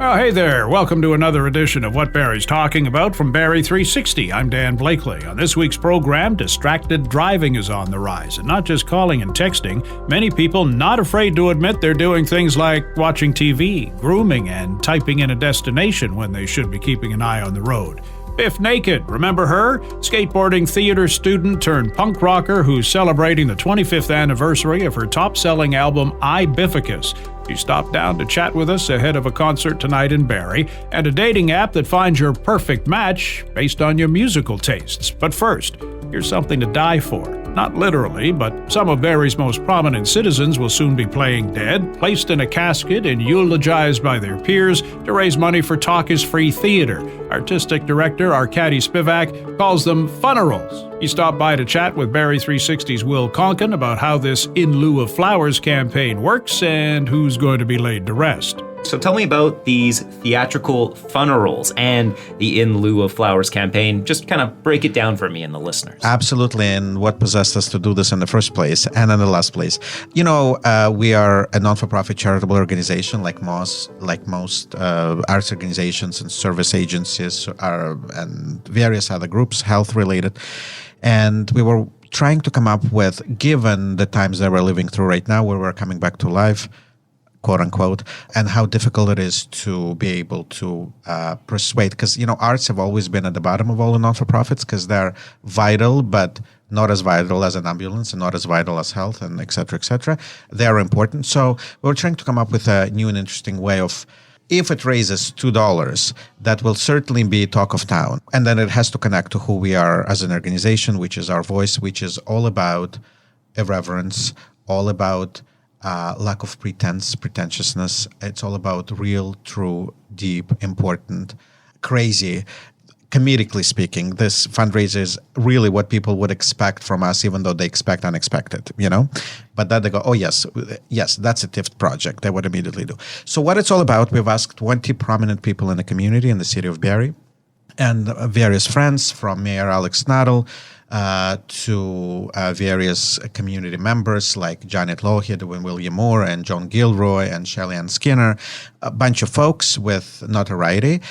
Oh, hey there. Welcome to another edition of What Barrie's Talking About from Barrie 360. I'm Dan Blakely. On this week's program, distracted driving is on the rise. And not just calling and texting, many people not afraid to admit they're doing things like watching TV, grooming, and typing in a destination when they should be keeping an eye on the road. Bif Naked, remember her? Skateboarding theater student turned punk rocker who's celebrating the 25th anniversary of her top-selling album, I Bificus. She stopped down to chat with us ahead of a concert tonight in Barrie, and a dating app that finds your perfect match based on your musical tastes. But first, here's something to die for. Not literally, but some of Barrie's most prominent citizens will soon be playing dead, placed in a casket and eulogized by their peers to raise money for Talk is Free Theater. Artistic director Arkady Spivak calls them funerals. He stopped by to chat with Barrie 360's Will Conkin about how this In Lieu of Flowers campaign works and who's going to be laid to rest. So tell me about these theatrical funerals and the In Lieu of Flowers campaign. Just kind of break it down for me and the listeners. Absolutely, and what possessed us to do this in the first place and in the last place. You know, we are a non-for-profit charitable organization like most arts organizations and service agencies and various other groups, health-related. And we were trying to come up with, given the times that we're living through right now, where we're coming back to life, quote unquote, and how difficult it is to be able to persuade. Because, you know, arts have always been at the bottom of all the non-for-profits because they're vital, but not as vital as an ambulance and not as vital as health and et cetera, et cetera. They are important. So we're trying to come up with a new and interesting way of, if it raises $2, that will certainly be talk of town. And then it has to connect to who we are as an organization, which is our voice, which is all about irreverence, all about lack of pretentiousness. It's all about real, true, deep, important, crazy. Comedically speaking, this fundraiser is really what people would expect from us, even though they expect unexpected, you know? But then they go, oh, yes, that's a TIFT project. They would immediately do. So what it's all about, we've asked 20 prominent people in the community in the city of Barrie and various friends from Mayor Alex Nadal to various community members like Janet Lougheed, William Moore, and John Gilroy, and Shelley Ann Skinner, a bunch of folks with notoriety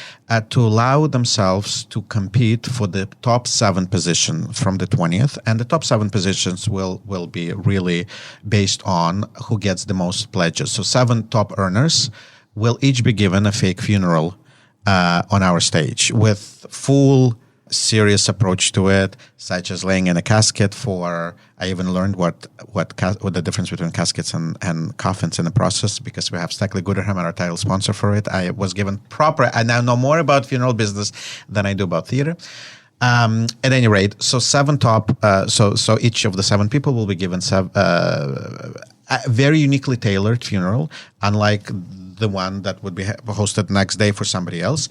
to allow themselves to compete for the top 7 position from the 20th. And the top 7 positions will be really based on who gets the most pledges. So 7 top earners will each be given a fake funeral on our stage with full serious approach to it, such as laying in a casket for, I even learned what the difference between caskets and coffins in the process, because we have Stackley Gooderham, our title sponsor for it. I was given proper, I now know more about funeral business than I do about theater. At any rate, so 7 top, so each of the 7 people will be given a very uniquely tailored funeral, unlike the one that would be hosted next day for somebody else.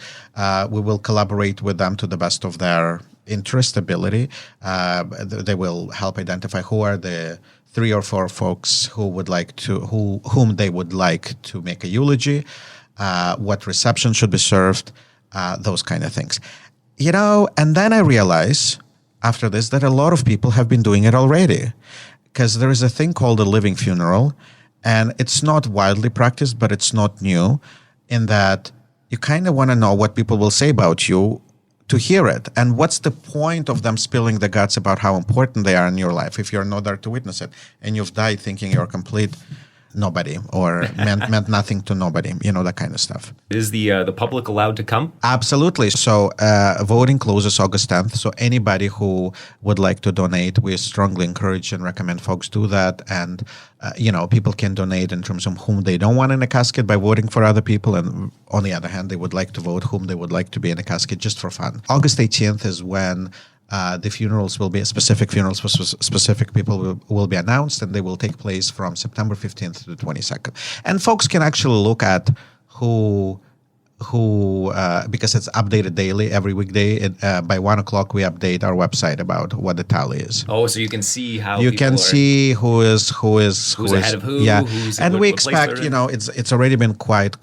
We will collaborate with them to the best of their interest, ability. They will help identify who are the 3 or 4 folks who would like to, whom they would like to make a eulogy, what reception should be served, those kind of things. You know, and then I realize after this that a lot of people have been doing it already, because there is a thing called a living funeral. And it's not widely practiced, but it's not new in that you kind of want to know what people will say about you to hear it. And what's the point of them spilling the guts about how important they are in your life if you're not there to witness it and you've died thinking you're a complete nobody or meant nothing to nobody, you know, that kind of stuff. Is the public allowed to come? Absolutely. So voting closes August 10th. So anybody who would like to donate, we strongly encourage and recommend folks do that. And, you know, people can donate in terms of whom they don't want in a casket by voting for other people. And on the other hand, they would like to vote whom they would like to be in a casket just for fun. August 18th is when the funerals will be specific funerals for specific people will be announced, and they will take place from September 15th to the 22nd. And folks can actually look at who because it's updated daily every weekday. By 1 o'clock, we update our website about what the tally is. Oh, so you can see how you can see who is ahead of who. Yeah, who's and we expect, you know, it's already been quite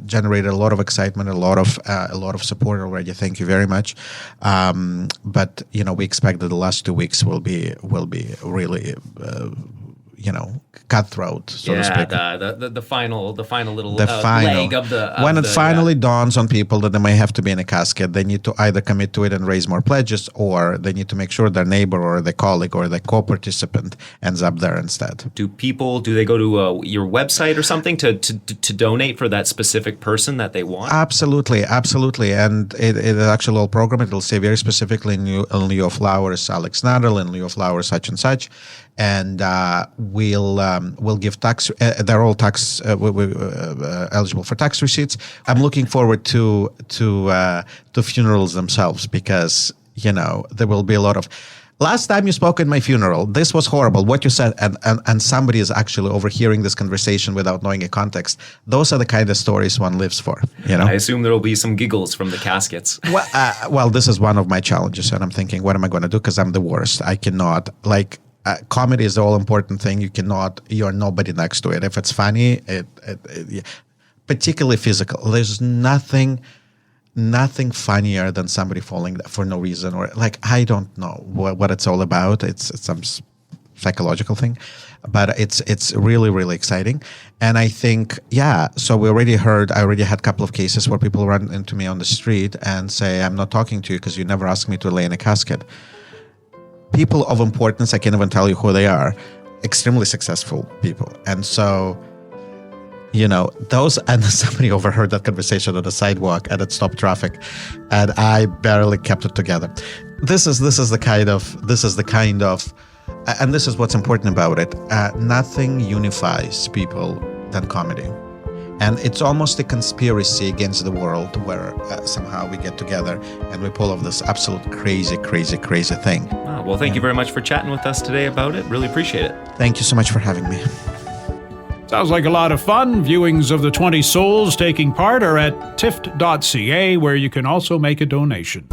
generated a lot of excitement, a lot of support already. Thank you very much. But you know, we expect that the last 2 weeks will be really cutthroat, so to speak. The final little The final leg of the when it finally dawns on people that they may have to be in a casket, they need to either commit to it and raise more pledges, or they need to make sure their neighbor or their colleague or their co-participant ends up there instead. Do they go to your website or something to donate for that specific person that they want? Absolutely. And it actually all program. It'll say very specifically in lieu of flowers, Alex Nadal, in lieu of flowers, such and such. And we'll give tax. They're all tax eligible for tax receipts. I'm looking forward to funerals themselves, because there will be a lot of. Last time you spoke at my funeral, this was horrible. What you said, and somebody is actually overhearing this conversation without knowing a context. Those are the kind of stories one lives for. I assume there will be some giggles from the caskets. Well, this is one of my challenges, and I'm thinking, what am I going to do? Because I'm the worst. I cannot comedy is the all important thing. You're nobody next to it. If it's funny, particularly physical, there's nothing funnier than somebody falling for no reason, or I don't know what it's all about. It's some psychological thing, but it's really, really exciting. And I think, so I already had a couple of cases where people run into me on the street and say, I'm not talking to you because you never asked me to lay in a casket. People of importance, I can't even tell you who they are, extremely successful people. And so, those, and somebody overheard that conversation on the sidewalk and it stopped traffic, and I barely kept it together. This is the kind of, and this is what's important about it. Nothing unifies people than comedy. And it's almost a conspiracy against the world where somehow we get together and we pull off this absolute crazy, crazy, crazy thing. Well, thank you very much for chatting with us today about it. Really appreciate it. Thank you so much for having me. Sounds like a lot of fun. Viewings of the 20 souls taking part are at tift.ca, where you can also make a donation.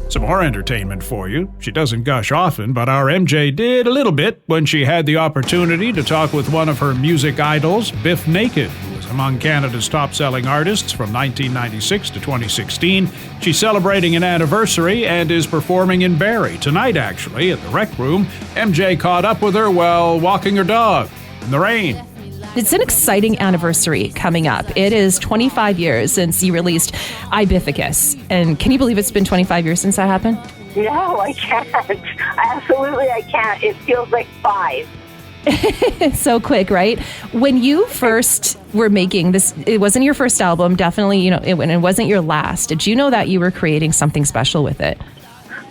Some more entertainment for you. She doesn't gush often, but our MJ did a little bit when she had the opportunity to talk with one of her music idols, Bif Naked, who was among Canada's top-selling artists from 1996 to 2016. She's celebrating an anniversary and is performing in Barrie tonight, actually, at the Rec Room. MJ caught up with her while walking her dog in the rain. It's an exciting anniversary coming up. It is 25 years since you released Ibificus. And can you believe it's been 25 years since that happened? No, I can't. Absolutely, I can't. It feels like 5. It's so quick, right? When you first were making this, it wasn't your first album, definitely, it wasn't your last. Did you know that you were creating something special with it?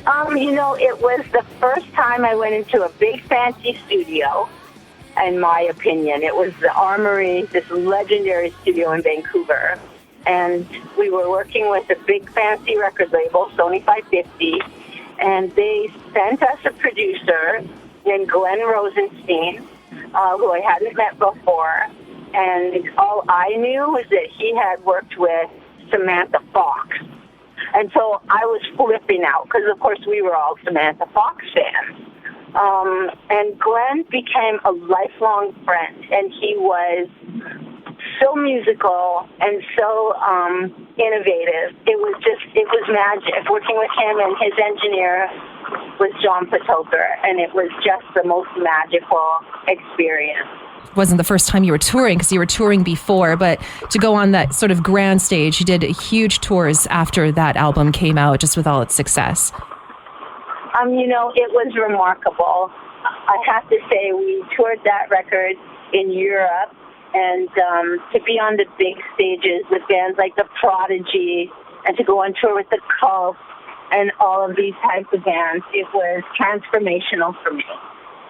It was the first time I went into a big fancy studio. In my opinion, it was the Armory, this legendary studio in Vancouver. And we were working with a big fancy record label, Sony 550. And they sent us a producer named Glenn Rosenstein, who I hadn't met before. And all I knew was that he had worked with Samantha Fox. And so I was flipping out because, of course, we were all Samantha Fox fans. And Glenn became a lifelong friend, and he was so musical and so innovative. It was magic. Working with him, and his engineer was John Patoker, and it was just the most magical experience. It wasn't the first time you were touring, because you were touring before, but to go on that sort of grand stage, you did huge tours after that album came out, just with all its success. It was remarkable. I have to say, we toured that record in Europe, and to be on the big stages with bands like The Prodigy, and to go on tour with The Cult, and all of these types of bands, it was transformational for me.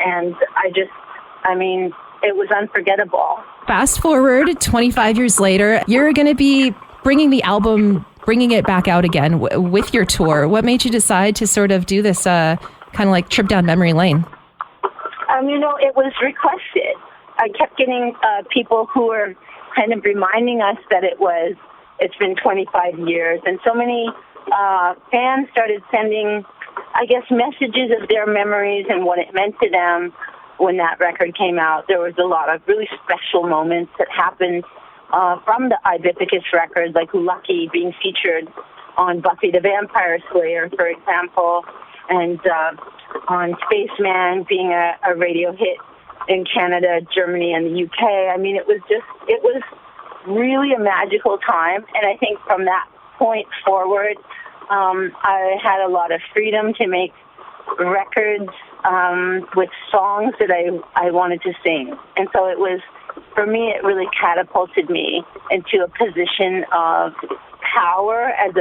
And it was unforgettable. Fast forward 25 years later, you're going to be bringing it back out again with your tour. What made you decide to sort of do this kind of like trip down memory lane? It was requested. I kept getting people who were kind of reminding us that it's been 25 years. And so many fans started sending, messages of their memories and what it meant to them when that record came out. There was a lot of really special moments that happened from the Ibificus record, like Lucky being featured on Buffy the Vampire Slayer, for example. and on Spaceman being a radio hit in Canada, Germany, and the UK. I mean, it was really a magical time. And I think from that point forward, I had a lot of freedom to make records with songs that I wanted to sing. And so it was, for me, it really catapulted me into a position of power as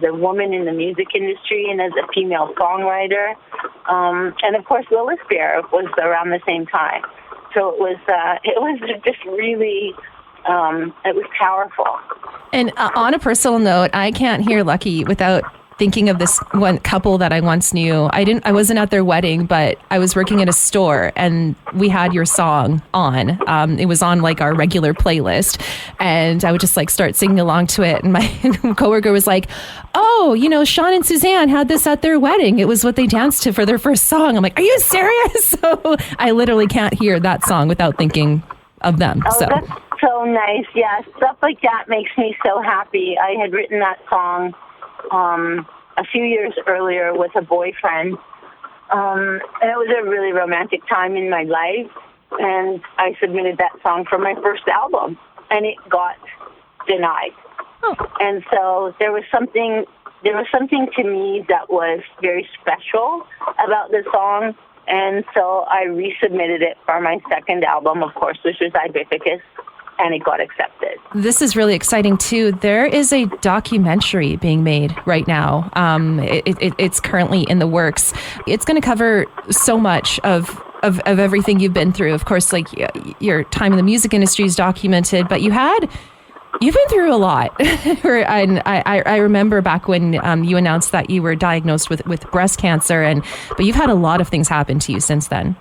a woman in the music industry and as a female songwriter. And of course, Lilith Bear was around the same time. So it was just really, it was powerful. And on a personal note, I can't hear Lucky without thinking of this one couple that I once knew. I wasn't at their wedding, but I was working at a store and we had your song on. It was on like our regular playlist, and I would just like start singing along to it. And my coworker was like, "Oh, Sean and Suzanne had this at their wedding. It was what they danced to for their first song." I'm like, "Are you serious?" So I literally can't hear that song without thinking of them. Oh, that's so nice. Yeah, stuff like that makes me so happy. I had written that song a few years earlier with a boyfriend, and it was a really romantic time in my life, and I submitted that song for my first album, and it got denied. Oh. And so there was something to me that was very special about the song, and so I resubmitted it for my second album, of course, which was Ibifficus, and it got accepted. This is really exciting too. There is a documentary being made right now. It's currently in the works. It's going to cover so much of everything you've been through. Of course, like your time in the music industry is documented, but you've been through a lot. And I remember back when you announced that you were diagnosed with breast cancer, but you've had a lot of things happen to you since then.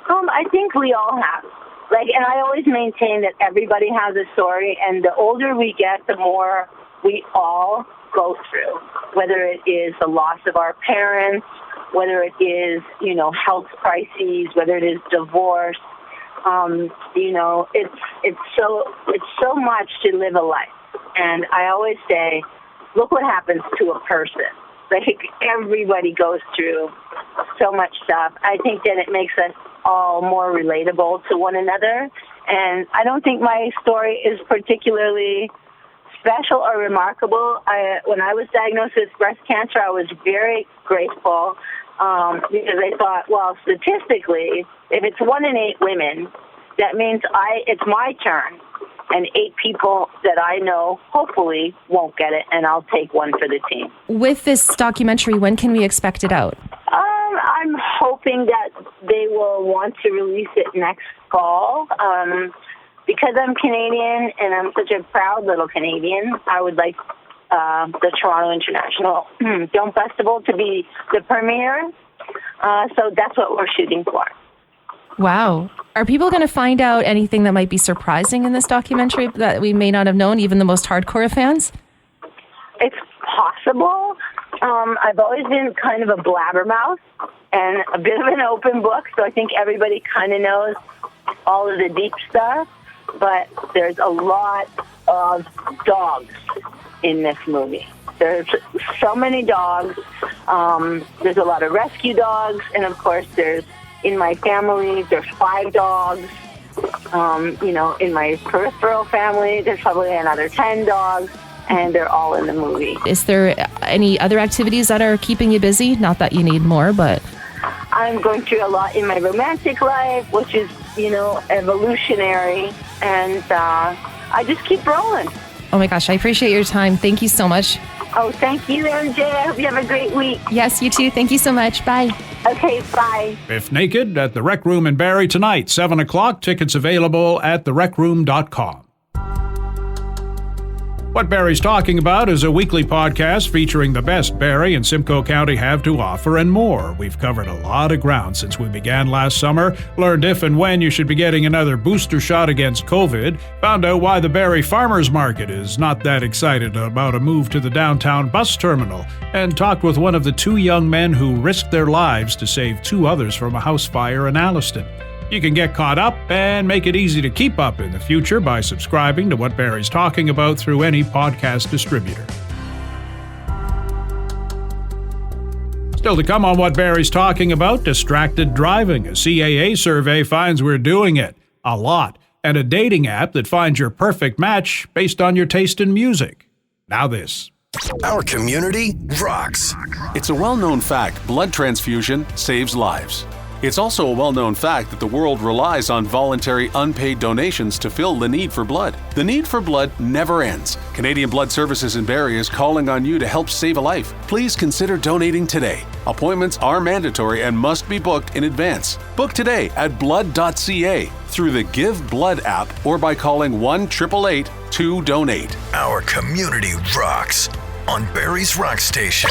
I think we all have. And I always maintain that everybody has a story, and the older we get, the more we all go through, whether it is the loss of our parents, whether it is, health crises, whether it is divorce. It's so much to live a life. And I always say, look what happens to a person. Everybody goes through so much stuff. I think that it makes us all more relatable to one another. And I don't think my story is particularly special or remarkable. When I was diagnosed with breast cancer, I was very grateful because I thought, well, statistically, if it's 1 in 8 women, that means it's my turn. And 8 people that I know hopefully won't get it, and I'll take one for the team. With this documentary, when can we expect it out? I'm hoping that they will want to release it next fall. Because I'm Canadian and I'm such a proud little Canadian, I would like the Toronto International Film Festival to be the premiere. So that's what we're shooting for. Wow. Are people going to find out anything that might be surprising in this documentary that we may not have known, even the most hardcore fans? It's possible. I've always been kind of a blabbermouth and a bit of an open book, so I think everybody kind of knows all of the deep stuff. But there's a lot of dogs in this movie. There's so many dogs. There's a lot of rescue dogs, and of course in my family, there's 5 dogs. In my peripheral family, there's probably another 10 dogs, and they're all in the movie. Is there any other activities that are keeping you busy? Not that you need more, but... I'm going through a lot in my romantic life, which is, evolutionary, and I just keep rolling. Oh my gosh, I appreciate your time. Thank you so much. Oh, thank you, MJ. I hope you have a great week. Yes, you too. Thank you so much. Bye. Okay, bye. Bif Naked at the Rec Room in Barrie tonight, 7 o'clock. Tickets available at therecroom.com. What Barrie's Talking About is a weekly podcast featuring the best Barrie and Simcoe County have to offer and more. We've covered a lot of ground since we began last summer, learned if and when you should be getting another booster shot against COVID, found out why the Barrie Farmers Market is not that excited about a move to the downtown bus terminal, and talked with one of the 2 young men who risked their lives to save 2 others from a house fire in Alliston. You can get caught up and make it easy to keep up in the future by subscribing to What Barrie's Talking About through any podcast distributor. Still to come on what Barrie's talking about, distracted driving. A CAA survey finds we're doing it a lot, and a dating app that finds your perfect match based on your taste in music. Now this. Our community rocks. It's a well-known fact blood transfusion saves lives. It's also a well-known fact that the world relies on voluntary unpaid donations to fill the need for blood. The need for blood never ends. Canadian Blood Services in Barrie is calling on you to help save a life. Please consider donating today. Appointments are mandatory and must be booked in advance. Book today at blood.ca through the Give Blood app or by calling 1-888-2-DONATE. Our community rocks on Barrie's Rock Station.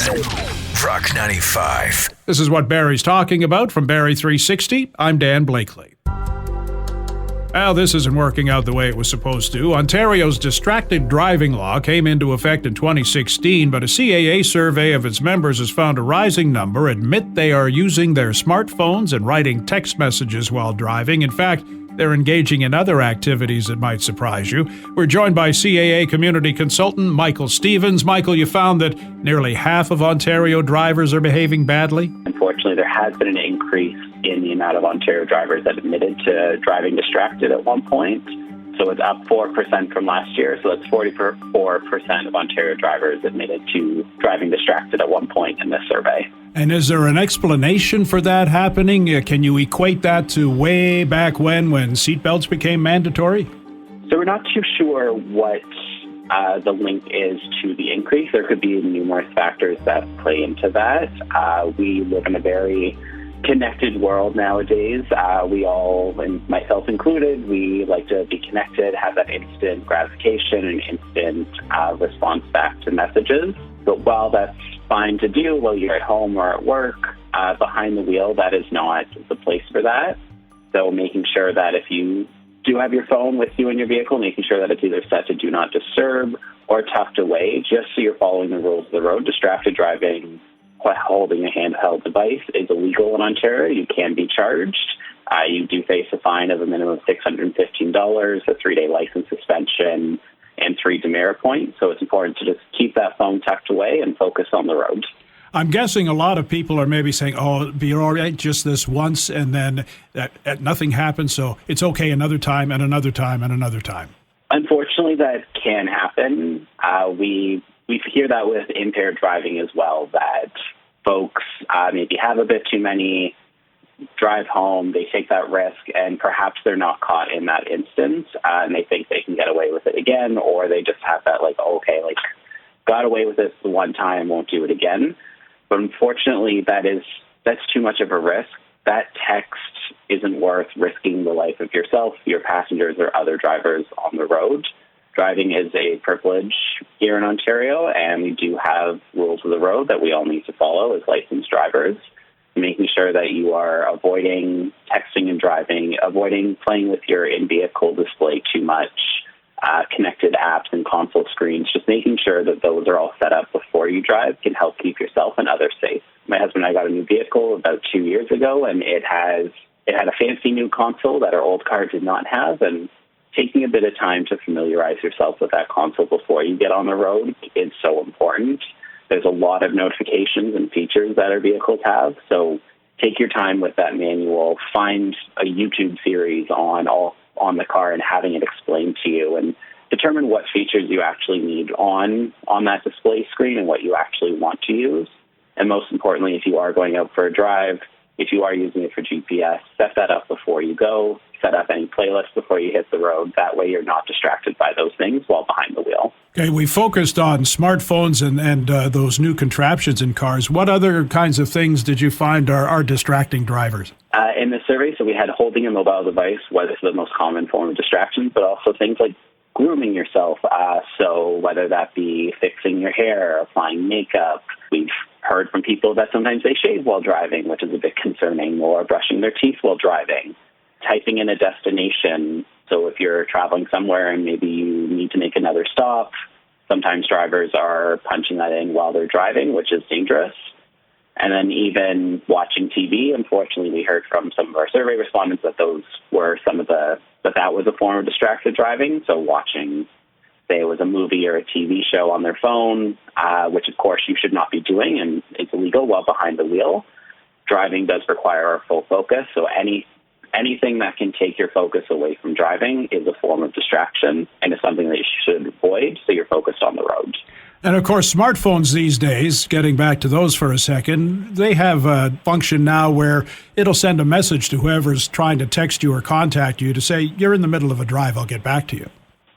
Rock 95. This is what Barrie's talking about from Barrie 360. I'm Dan Blakely. Well, this isn't working out the way it was supposed to. Ontario's distracted driving law came into effect in 2016, but a CAA survey of its members has found a rising number admit they are using their smartphones and writing text messages while driving. In fact, they're engaging in other activities that might surprise you. We're joined by CAA community consultant Michael Stevens. Michael, you found that nearly half of Ontario drivers are behaving badly? Unfortunately, there has been an increase in the amount of Ontario drivers that admitted to driving distracted at one point. So it's up 4% from last year. So that's 44% of Ontario drivers admitted to driving distracted at one point in this survey. And is there an explanation for that happening? Can you equate that to way back when seatbelts became mandatory? So we're not too sure what the link is to the increase. There could be numerous factors that play into that. We live in a very connected world nowadays. We all, and myself included, we like to be connected, have that instant gratification and instant response back to messages. But while that's fine to do while you're at home or at work, behind the wheel, that is not the place for that. So making sure that if you do have your phone with you in your vehicle, making sure that it's either set to do not disturb or tucked away, just so you're following the rules of the road. Distracted driving while holding a handheld device is illegal in Ontario. You can be charged. You do face a fine of a minimum of $615, a 3-day license suspension, and 3 demerit points. So it's important to just keep that phone tucked away and focus on the road. I'm guessing a lot of people are maybe saying, oh, it'll be all right just this once, and then nothing happens, so it's okay another time and another time and another time. Unfortunately, that can happen. We hear that with impaired driving as well, that folks maybe have a bit too many, drive home, they take that risk, and perhaps they're not caught in that instance, and they think they can get away with it again, or they just have that, got away with it the one time, won't do it again. But unfortunately, that's too much of a risk. That text isn't worth risking the life of yourself, your passengers, or other drivers on the road. Driving is a privilege here in Ontario, and we do have rules of the road that we all need to follow as licensed drivers. Making sure that you are avoiding texting and driving, avoiding playing with your in-vehicle display too much, connected apps and console screens, just making sure that those are all set up before you drive can help keep yourself and others safe. My husband and I got a new vehicle about 2 years ago, and it had a fancy new console that our old car did not have, and taking a bit of time to familiarize yourself with that console before you get on the road is so important. There's a lot of notifications and features that our vehicles have, so take your time with that manual. Find a YouTube series on the car and having it explained to you, and determine what features you actually need on that display screen and what you actually want to use. And most importantly, if you are going out for a drive, if you are using it for GPS, set that up before you go. Set up any playlist before you hit the road. That way you're not distracted by those things while behind the wheel. Okay, we focused on smartphones and those new contraptions in cars. What other kinds of things did you find are distracting drivers? In the survey, so we had holding a mobile device was the most common form of distraction, but also things like grooming yourself. So whether that be fixing your hair, applying makeup. We've heard from people that sometimes they shave while driving, which is a bit concerning, or brushing their teeth while driving. Typing in a destination. So if you're traveling somewhere and maybe you need to make another stop, sometimes drivers are punching that in while they're driving, which is dangerous. And then even watching TV. Unfortunately, we heard from some of our survey respondents that those were that was a form of distracted driving. So watching say it was a movie or a TV show on their phone, which of course you should not be doing, and it's illegal while behind the wheel. Driving does require our full focus, so anything that can take your focus away from driving is a form of distraction and is something that you should avoid so you're focused on the road. And of course, smartphones these days, getting back to those for a second, they have a function now where it'll send a message to whoever's trying to text you or contact you to say, you're in the middle of a drive, I'll get back to you.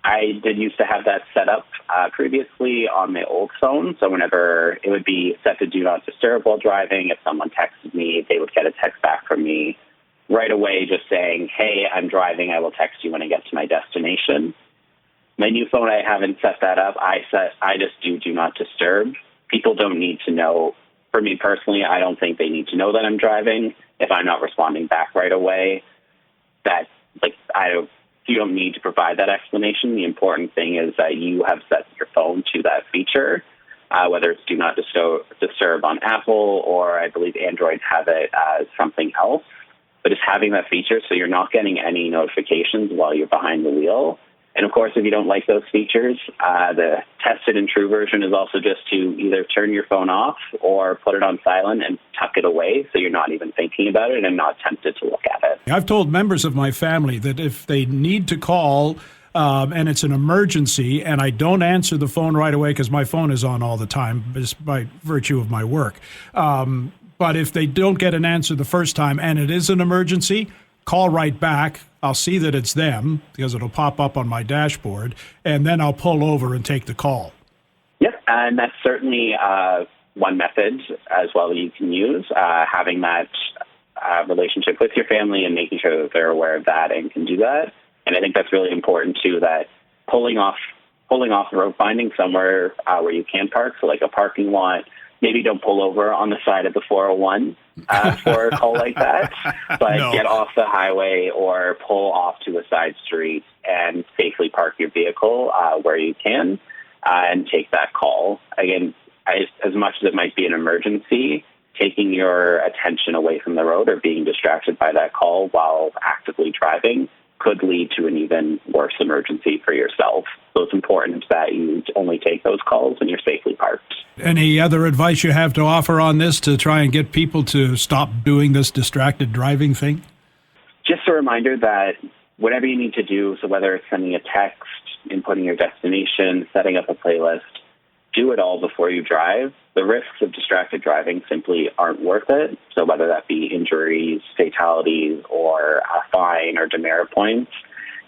I did used to have that set up previously on my old phone. So whenever it would be set to do not disturb while driving, if someone texted me, they would get a text back from me right away just saying, hey, I'm driving, I will text you when I get to my destination. My new phone, I haven't set that up. I just do not disturb. People don't need to know. For me personally, I don't think they need to know that I'm driving. If I'm not responding back right away, you don't need to provide that explanation. The important thing is that you have set your phone to that feature, whether it's do not disturb on Apple, or I believe Android have it as something else. But it's having that feature so you're not getting any notifications while you're behind the wheel. And of course, if you don't like those features, the tested and true version is also just to either turn your phone off or put it on silent and tuck it away so you're not even thinking about it and not tempted to look at it. I've told members of my family that if they need to call and it's an emergency and I don't answer the phone right away because my phone is on all the time just by virtue of my work, but if they don't get an answer the first time and it is an emergency, call right back. I'll see that it's them because it'll pop up on my dashboard, and then I'll pull over and take the call. Yep, and that's certainly one method as well that you can use, having that relationship with your family and making sure that they're aware of that and can do that. And I think that's really important too, that pulling off the road, finding somewhere where you can park, so like a parking lot. Maybe don't pull over on the side of the 401 for a call like that, but Get off the highway or pull off to a side street and safely park your vehicle where you can and take that call. Again, as much as it might be an emergency, taking your attention away from the road or being distracted by that call while actively driving could lead to an even worse emergency for yourself. So it's important that you only take those calls when you're safely parked. Any other advice you have to offer on this to try and get people to stop doing this distracted driving thing? Just a reminder that whatever you need to do, so whether it's sending a text, inputting your destination, setting up a playlist, do it all before you drive. The risks of distracted driving simply aren't worth it. So whether that be injuries, fatalities, or a fine or demerit points,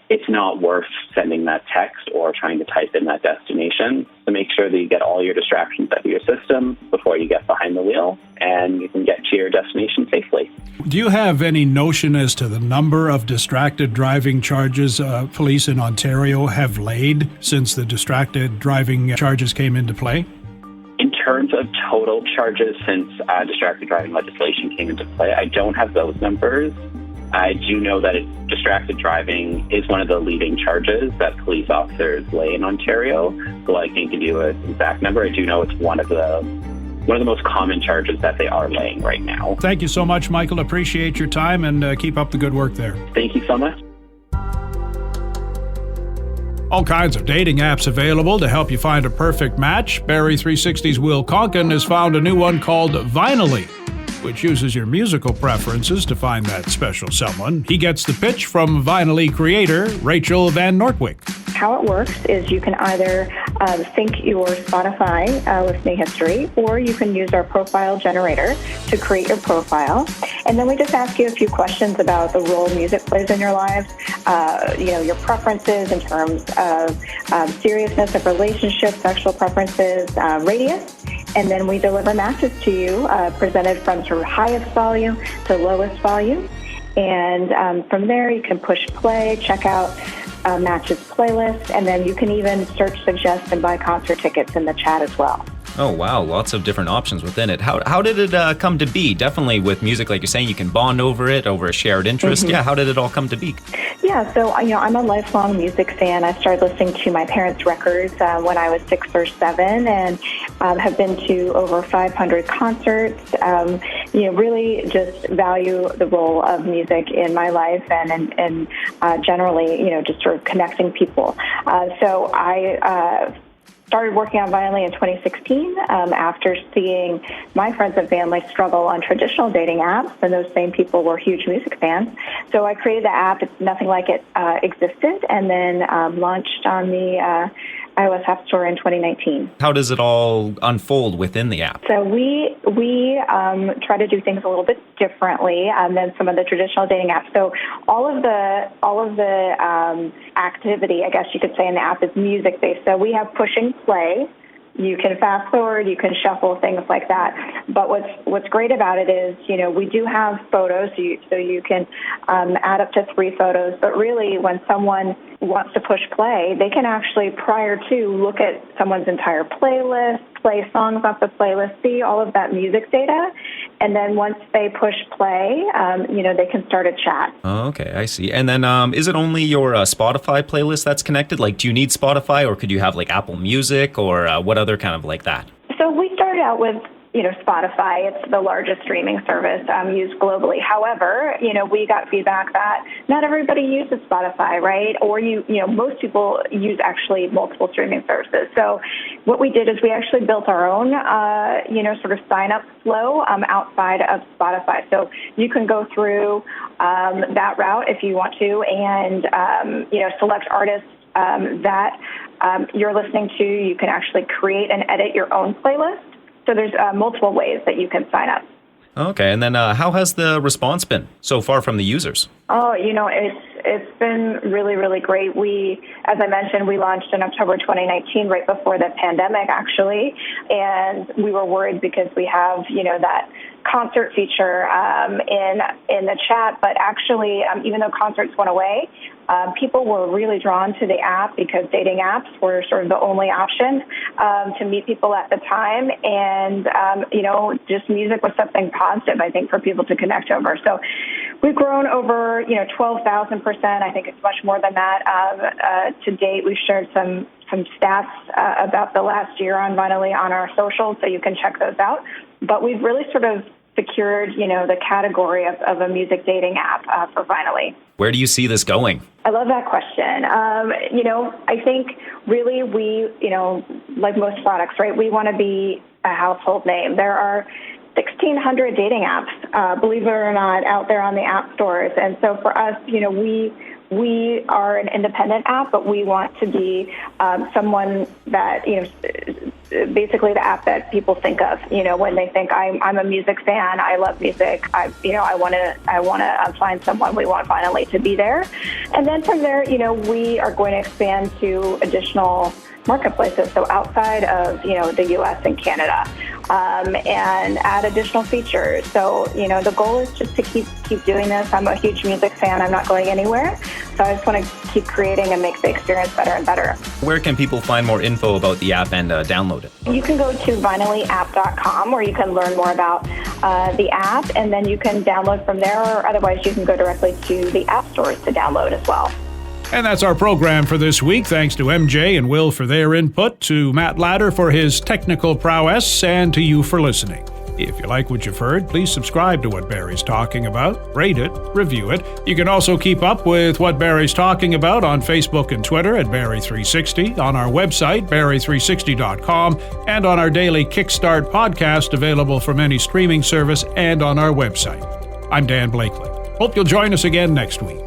it's not worth sending that text or trying to type in that destination. So make sure that you get all your distractions out of your system before you get behind the wheel, and you can get to your destination safely. Do you have any notion as to the number of distracted driving charges police in Ontario have laid since the distracted driving charges came into play? In terms of total charges since distracted driving legislation came into play, I don't have those numbers. I do know that distracted driving is one of the leading charges that police officers lay in Ontario. So I can't give you an exact number. I do know it's one of the most common charges that they are laying right now. Thank you so much, Michael. Appreciate your time, and keep up the good work there. Thank you so much. All kinds of dating apps available to help you find a perfect match. Barrie 360's Will Conkin has found a new one called Vinally, which uses your musical preferences to find that special someone. He gets the pitch from Vinally creator Rachel Van Nortwick. How it works is you can either sync your Spotify listening history, or you can use our profile generator to create your profile. And then we just ask you a few questions about the role music plays in your lives, your preferences in terms of seriousness of relationships, sexual preferences, radius. And then we deliver matches to you, presented from sort of highest volume to lowest volume. And from there, you can push play, check out matches playlist, and then you can even search, suggest, and buy concert tickets in the chat as well. Oh, wow. Lots of different options within it. How did it come to be? Definitely with music, like you're saying, you can bond over it, over a shared interest. Mm-hmm. Yeah, how did it all come to be? Yeah, so, I'm a lifelong music fan. I started listening to my parents' records when I was 6 or 7, and have been to over 500 concerts, really just value the role of music in my life and generally, just sort of connecting people. So I started working on vinyl in 2016 after seeing my friends and family struggle on traditional dating apps, and those same people were huge music fans. So I created the app. It's nothing like it existed, and then launched on the iOS App Store in 2019. How does it all unfold within the app? So we try to do things a little bit differently than some of the traditional dating apps. So all of the activity, I guess you could say, in the app is music based. So we have push and play. You can fast forward, you can shuffle, things like that. But what's great about it is, we do have photos, so you can add up to 3 photos. But really, when someone wants to push play, they can actually, prior to, look at someone's entire playlist, play songs off the playlist, see all of that music data, and then once they push play, they can start a chat. Oh, okay, I see. And then is it only your Spotify playlist that's connected? Like, do you need Spotify, or could you have like Apple Music, or what other kind of like that? So we started out with Spotify. It's the largest streaming service used globally. However, we got feedback that not everybody uses Spotify, right? Or most people use actually multiple streaming services. So what we did is we actually built our own, sort of sign up flow outside of Spotify. So you can go through that route if you want to, and select artists that you're listening to. You can actually create and edit your own playlist. So there's multiple ways that you can sign up. Okay, and then how has the response been so far from the users? Oh, it's been really, really great. As I mentioned, we launched in October 2019, right before the pandemic, actually, and we were worried because we have, that concert feature in the chat, but actually, even though concerts went away, people were really drawn to the app because dating apps were sort of the only option to meet people at the time, and just music was something positive, I think, for people to connect over. So we've grown over 12,000%. I think it's much more than that to date. We've shared some stats about the last year on Vinyl on our socials, so you can check those out. But we've really sort of secured, the category of a music dating app for Vinyl. Where do you see this going? I love that question. I think really we, like most products, right, we want to be a household name. There are 1,600 dating apps, believe it or not, out there on the app stores. And so for us, we are an independent app, but we want to be someone that, basically the app that people think of, when they think I'm a music fan, I love music, I want to find someone, we want finally to be there. And then from there, we are going to expand to additional marketplaces, so outside of, the U.S. and Canada, and add additional features. So, the goal is just to keep doing this. I'm a huge music fan. I'm not going anywhere. So I just want to keep creating and make the experience better and better. Where can people find more info about the app and download it? You can go to vinylapp.com where you can learn more about the app, and then you can download from there, or otherwise you can go directly to the app stores to download as well. And that's our program for this week. Thanks to MJ and Will for their input, to Matt Ladder for his technical prowess, and to you for listening. If you like what you've heard, please subscribe to What Barrie's Talking About, rate it, review it. You can also keep up with What Barrie's Talking About on Facebook and Twitter at Barrie360, on our website, Barrie360.com, and on our daily Kickstart podcast available from any streaming service and on our website. I'm Dan Blakely. Hope you'll join us again next week.